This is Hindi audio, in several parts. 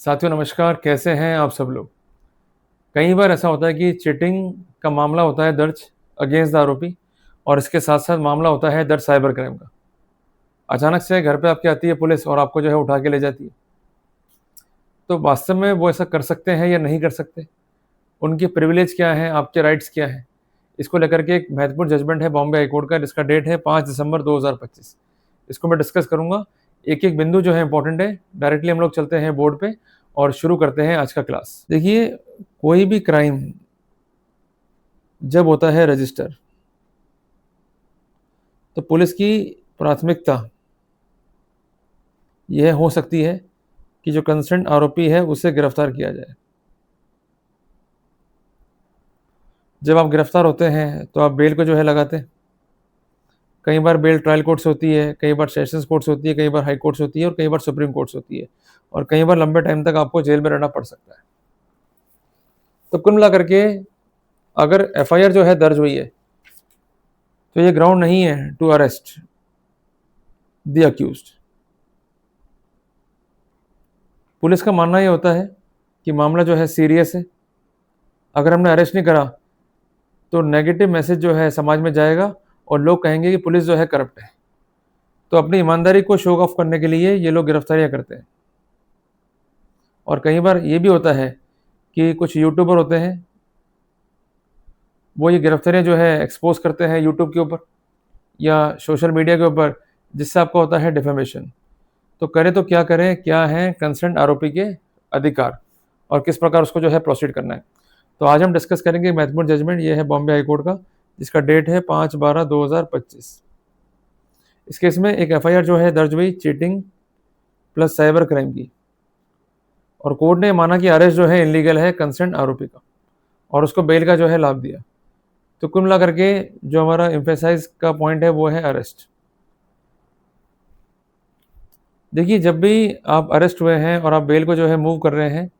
साथियों नमस्कार, कैसे हैं आप सब लोग। कई बार ऐसा होता है कि चीटिंग का मामला होता है दर्ज अगेंस्ट द आरोपी और इसके साथ साथ मामला होता है दर्ज साइबर क्राइम का। अचानक से घर पे आपके आती है पुलिस और आपको जो है उठा के ले जाती है। तो वास्तव में वो ऐसा कर सकते हैं या नहीं कर सकते, उनकी प्रिविलेज क्या है, आपके राइट्स क्या हैं, इसको लेकर के एक महत्वपूर्ण जजमेंट है बॉम्बे हाईकोर्ट का, जिसका डेट है 5 दिसंबर 2025। इसको मैं डिस्कस करूंगा। एक एक बिंदु जो है इंपॉर्टेंट है। डायरेक्टली हम लोग चलते हैं बोर्ड पे और शुरू करते हैं आज का क्लास। देखिए, कोई भी क्राइम जब होता है रजिस्टर, तो पुलिस की प्राथमिकता यह हो सकती है कि जो कंसर्न आरोपी है उसे गिरफ्तार किया जाए। जब आप गिरफ्तार होते हैं तो आप बेल को जो है लगाते हैं। कई बार बेल ट्रायल कोर्ट से होती है, कई बार सेशंस कोर्ट से होती है, कई बार हाई कोर्ट से होती है और कई बार सुप्रीम कोर्ट से होती है, और कई बार लंबे टाइम तक आपको जेल में रहना पड़ सकता है। तो कुल मिला करके अगर एफआईआर जो है दर्ज हुई है, तो ये ग्राउंड नहीं है to arrest the accused. Police का मानना ये होता है कि मामला जो है सीरियस है। अगर हमने अरेस्ट नहीं करा तो नेगेटिव मैसेज जो है समाज में जाएगा और लोग कहेंगे कि पुलिस जो है करप्ट है। तो अपनी ईमानदारी को शो ऑफ करने के लिए ये लोग गिरफ्तारियां करते हैं। और कई बार ये भी होता है कि कुछ यूट्यूबर होते हैं, वो ये गिरफ्तारियां जो है एक्सपोज करते हैं यूट्यूब के ऊपर या सोशल मीडिया के ऊपर, जिससे आपका होता है डिफेमेशन। तो करें तो क्या करें, क्या है कंसर्न आरोपी के अधिकार और किस प्रकार उसको जो है प्रोसीड करना है। तो आज हम डिस्कस करेंगे महत्वपूर्ण जजमेंट। ये है बॉम्बे हाईकोर्ट का, जिसका डेट है 5/12/2025। इस केस में एक एफआईआर जो है दर्ज हुई चीटिंग प्लस साइबर क्राइम की, और कोर्ट ने माना कि अरेस्ट जो है इनलीगल है कंसर्न आरोपी का और उसको बेल का जो है लाभ दिया। तो कुल मिला करके जो हमारा एम्फेसाइज का पॉइंट है वो है अरेस्ट। देखिए, जब भी आप अरेस्ट हुए हैं और आप बेल को जो है मूव कर रहे हैं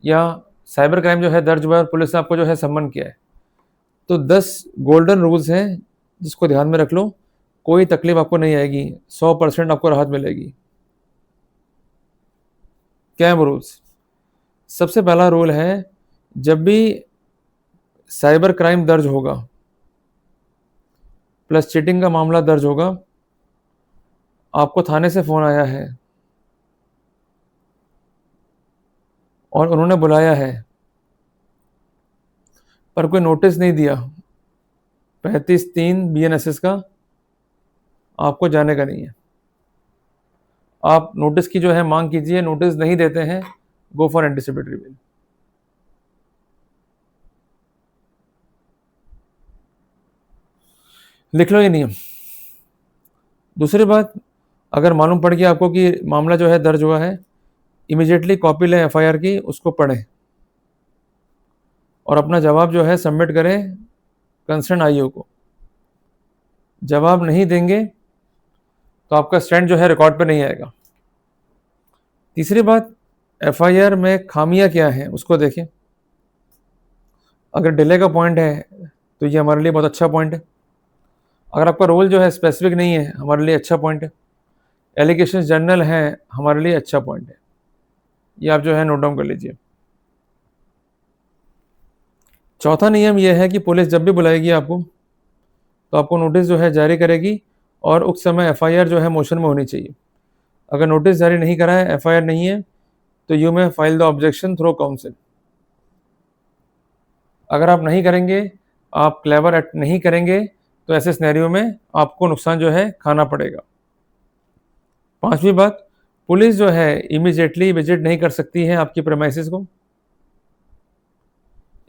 या साइबर क्राइम जो है दर्ज हुआ है और पुलिस ने आपको जो है सम्मन किया है, तो 10 गोल्डन रूल्स हैं जिसको ध्यान में रख लो। कोई तकलीफ आपको नहीं आएगी, 100% आपको राहत मिलेगी। क्या है वो रूल्स? सबसे पहला रूल है, जब भी साइबर क्राइम दर्ज होगा प्लस चीटिंग का मामला दर्ज होगा, आपको थाने से फोन आया है और उन्होंने बुलाया है पर कोई नोटिस नहीं दिया 35(3) BNSS का, आपको जाने का नहीं है। आप नोटिस की जो है मांग कीजिए, नोटिस नहीं देते हैं, गो फॉर एंटीसिपेटरी बेल। लिख लो ये नियम। दूसरी बात, अगर मालूम पड़ गया आपको कि मामला जो है दर्ज हुआ है, इमीडिएटली कॉपी लें एफआईआर की, उसको पढ़ें और अपना जवाब जो है सबमिट करें कंसर्न आईओ को। जवाब नहीं देंगे तो आपका स्टैंड जो है रिकॉर्ड पे नहीं आएगा। तीसरी बात, एफआईआर में खामियां क्या हैं उसको देखें। अगर डिले का पॉइंट है तो ये हमारे लिए बहुत अच्छा पॉइंट है। अगर आपका रोल जो है स्पेसिफिक नहीं है, हमारे लिए अच्छा पॉइंट है। एलिगेशन जनरल हैं, हमारे लिए अच्छा पॉइंट है। ये आप जो है नोट डाउन कर लीजिए। चौथा नियम यह है कि पुलिस जब भी बुलाएगी आपको, तो आपको नोटिस जो है जारी करेगी और उस समय एफआईआर जो है मोशन में होनी चाहिए। अगर नोटिस जारी नहीं करा है, एफआईआर नहीं है, तो यू में file the objection through council. अगर आप नहीं करेंगे, आप क्लेवर एक्ट नहीं करेंगे, तो ऐसे सिनेरियो में आपको नुकसान जो है खाना पड़ेगा। पांचवी बात, पुलिस जो है इमीडिएटली विजिट नहीं कर सकती है आपकी प्रेमाइसिस को।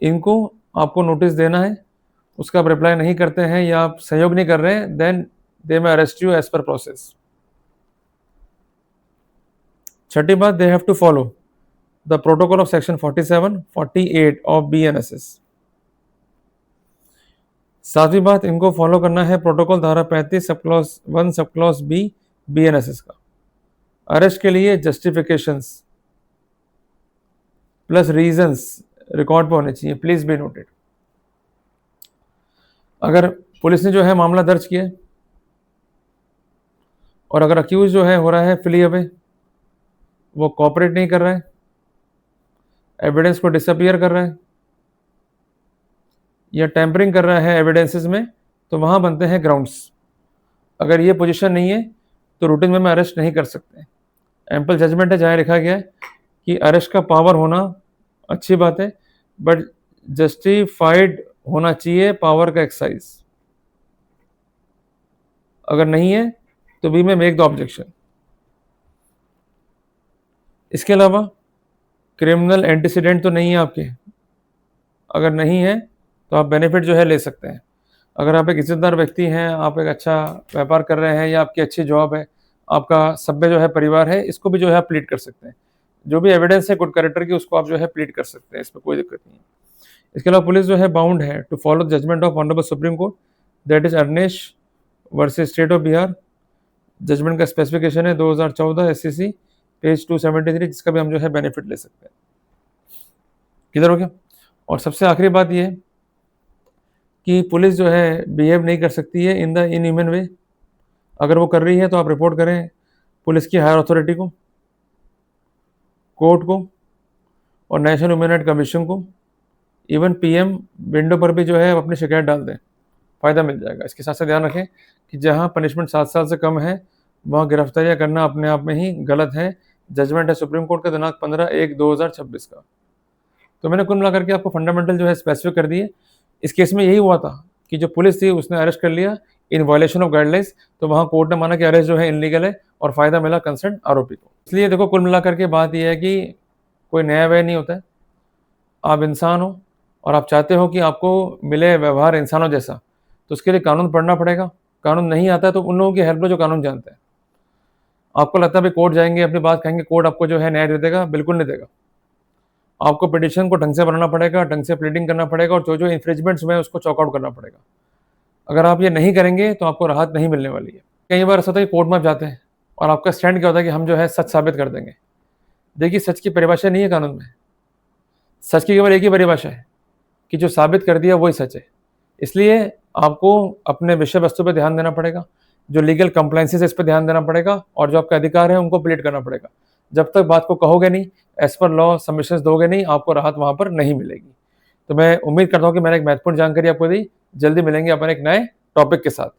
इनको आपको नोटिस देना है, उसका आप रिप्लाई नहीं करते हैं या आप सहयोग नहीं कर रहे हैं, then they may arrest you as per process. छठी बात, they have to follow the protocol of section 47, 48 of BNSS। सातवीं बात, इनको फॉलो करना है प्रोटोकॉल धारा 35 sub clause 1 sub clause B BNSS का। अरेस्ट के लिए जस्टिफिकेशंस प्लस रीजंस रिकॉर्ड पे होने चाहिए, प्लीज बी नोटेड। अगर पुलिस ने जो है मामला दर्ज किया और अगर अक्यूज जो है हो रहा है फ्ली अवे, वो कोऑपरेट नहीं कर रहा है, एविडेंस को डिसअपियर कर रहा है या टेम्परिंग कर रहा है एविडेंसेस में, तो वहाँ बनते हैं ग्राउंड्स। अगर ये पोजीशन नहीं है तो रूटीन में अरेस्ट नहीं कर सकते। एम्पल जजमेंट है जहाँ लिखा गया है कि अरेस्ट का पावर होना अच्छी बात है, बट जस्टिफाइड होना चाहिए पावर का एक्सरसाइज। अगर नहीं है तो वी में मेक द ऑब्जेक्शन। इसके अलावा क्रिमिनल एंटीसीडेंट तो नहीं है आपके। अगर नहीं है तो आप बेनिफिट जो है ले सकते हैं। अगर आप एक इज्जतदार व्यक्ति हैं, आप एक अच्छा व्यापार कर रहे हैं या आपकी अच्छी जॉब है, आपका सभ्य जो है परिवार है, इसको भी जो है आप प्लीड कर सकते हैं। जो भी एविडेंस है गुड कैरेक्टर की उसको आप जो है प्लीड कर सकते हैं, इसमें कोई दिक्कत नहीं है। इसके अलावा पुलिस जो है बाउंड है to follow judgement of honourable supreme court, that is Arnesh versus state of Bihar. Judgement का स्पेसिफिकेशन है 2014 SCC पेज 273, जिसका भी हम जो है बेनिफिट ले सकते हैं। किधर हो गया? और सबसे आखिरी बात यह है कि पुलिस जो है बिहेव नहीं कर सकती है इन द इनह्यूमन वे। अगर वो कर रही है तो आप रिपोर्ट करें पुलिस की हायर अथॉरिटी को, कोर्ट को और नेशनल ह्यूमन राइट कमीशन को। इवन PM विंडो पर भी जो है अपनी शिकायत डाल दें, फ़ायदा मिल जाएगा। इसके साथ साथ ध्यान रखें कि जहां पनिशमेंट 7 साल से कम है वहां गिरफ्तारियां करना अपने आप में ही गलत है। जजमेंट है सुप्रीम कोर्ट का दिनांक 15/1/2026 का। तो मैंने कुल मिलाकर के आपको फंडामेंटल जो है स्पेसिफिक कर दिए। इस केस में यही हुआ था कि जो पुलिस थी उसने अरेस्ट कर लिया इन वायलेशन ऑफ गाइडलाइंस, तो वहाँ कोर्ट ने माना कि अरेस्ट जो है इनलीगल है और फ़ायदा मिला कंसर्न आरोपी को। इसलिए देखो कुल मिलाकर के बात यह है कि कोई नया व्यय नहीं होता है। आप इंसान हो और आप चाहते हो कि आपको मिले व्यवहार इंसानों जैसा, तो उसके लिए कानून पढ़ना पड़ेगा। कानून नहीं आता है तो उन लोगों की हेल्प लो जो कानून जानते हैं। आपको लगता है भाई कोर्ट जाएंगे अपनी बात कहेंगे, कोर्ट आपको जो है न्याय दे देगा? बिल्कुल नहीं देगा। आपको पिटिशन को ढंग से बनाना पड़ेगा, ढंग से प्लीडिंग करना पड़ेगा और जो जो इन्फ्रिंजमेंट्स हुए हैं उसको चॉकआउट करना पड़ेगा। अगर आप ये नहीं करेंगे तो आपको राहत नहीं मिलने वाली है। कई बार ऐसा होता है कि कोर्ट में आप जाते हैं और आपका स्टैंड क्या होता है कि हम जो है सच साबित कर देंगे। देखिए सच की परिभाषा नहीं है कानून में। सच की केवल एक ही परिभाषा है कि जो साबित कर दिया वही सच है। इसलिए आपको अपने विषय वस्तु पर ध्यान देना पड़ेगा, जो लीगल कंप्लाइंसेस है इस पर ध्यान देना पड़ेगा और जो आपका अधिकार है उनको प्लीड करना पड़ेगा। जब तक बात को कहोगे नहीं, एज पर लॉ सबमिशंस दोगे नहीं, आपको राहत वहां पर नहीं मिलेगी। तो मैं उम्मीद करता हूं कि मैंने एक महत्वपूर्ण जानकारी आपको दी। जल्दी मिलेंगे अपन एक नए टॉपिक के साथ।